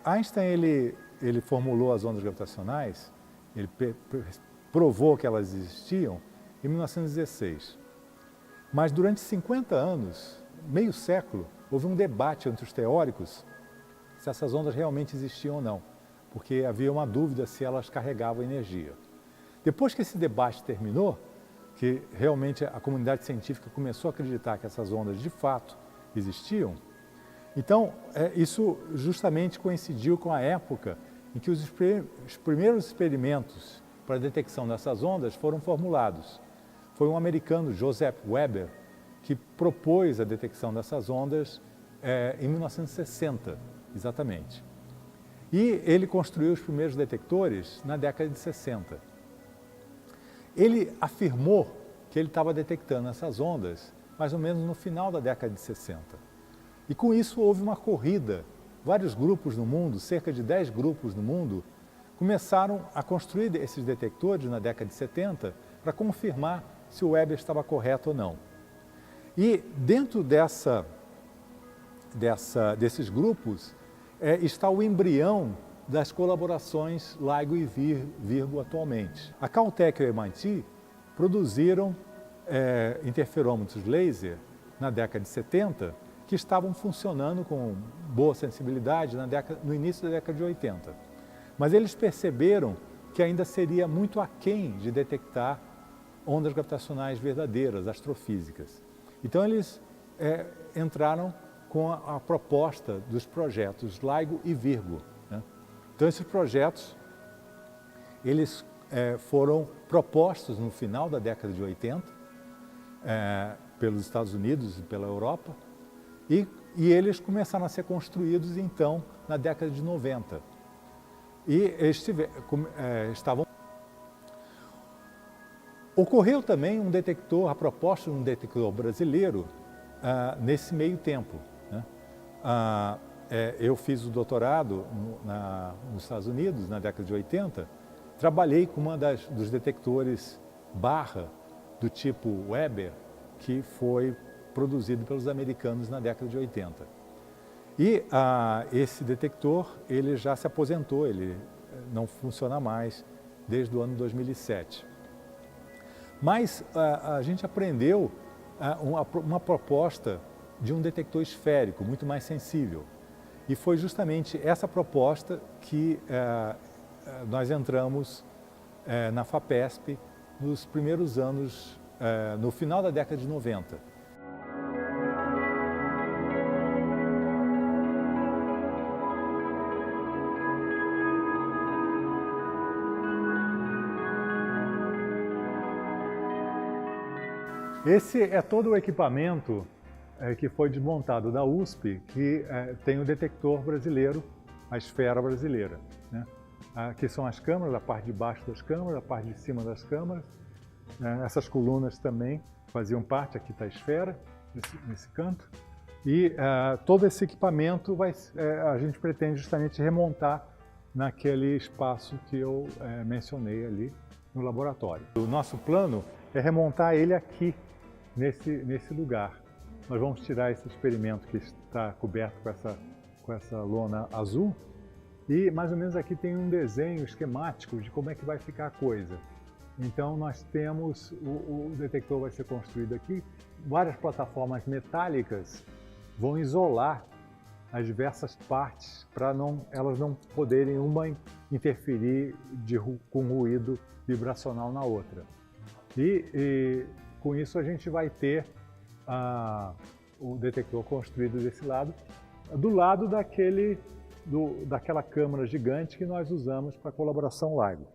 Einstein ele formulou as ondas gravitacionais, ele provou que elas existiam em 1916. Mas durante 50 anos, meio século, houve um debate entre os teóricos se essas ondas realmente existiam ou não, porque havia uma dúvida se elas carregavam energia. Depois que esse debate terminou, que realmente a comunidade científica começou a acreditar que essas ondas de fato existiam, então isso justamente coincidiu com a época em que os primeiros experimentos para a detecção dessas ondas foram formulados. Foi um americano, Joseph Weber, que propôs a detecção dessas ondas em 1960, exatamente. E ele construiu os primeiros detectores na década de 60. Ele afirmou que ele estava detectando essas ondas mais ou menos no final da década de 60. E com isso houve uma corrida. Vários grupos no mundo, cerca de 10 grupos no mundo, começaram a construir esses detectores na década de 70 para confirmar se o Weber estava correto ou não. E dentro desses grupos está o embrião das colaborações LIGO e Virgo atualmente. A Caltech e o MIT produziram interferômetros laser na década de 70 que estavam funcionando com boa sensibilidade no início da década de 80. Mas eles perceberam que ainda seria muito aquém de detectar ondas gravitacionais verdadeiras, astrofísicas. Então eles entraram com a proposta dos projetos LIGO e Virgo, né? Então esses projetos eles foram propostos no final da década de 80 pelos Estados Unidos e pela Europa e eles começaram a ser construídos então na década de 90 e estavam. Ocorreu também a proposta de um detector brasileiro nesse meio tempo, né? Eu fiz o doutorado nos Estados Unidos, na década de 80, trabalhei com dos detectores barra do tipo Weber, que foi produzido pelos americanos na década de 80. E esse detector, ele já se aposentou, ele não funciona mais desde o ano 2007. Mas a gente aprendeu uma proposta de um detector esférico, muito mais sensível. E foi justamente essa proposta que nós entramos na FAPESP nos primeiros anos, no final da década de 90. Esse é todo o equipamento que foi desmontado da USP, que tem o detector brasileiro, a esfera brasileira, né? Aqui são as câmaras, a parte de baixo das câmaras, a parte de cima das câmaras. Essas colunas também faziam parte, aqui está a esfera, nesse canto. E todo esse equipamento a gente pretende justamente remontar naquele espaço que eu mencionei ali no laboratório. O nosso plano é remontar ele aqui, nesse lugar. Nós vamos tirar esse experimento que está coberto com essa lona azul e mais ou menos aqui tem um desenho esquemático de como é que vai ficar a coisa. Então nós temos, o detector vai ser construído aqui, várias plataformas metálicas vão isolar as diversas partes para elas não poderem uma interferir com ruído vibracional na outra. E com isso a gente vai ter o detector construído desse lado, do lado daquela câmara gigante que nós usamos para a colaboração LIGO.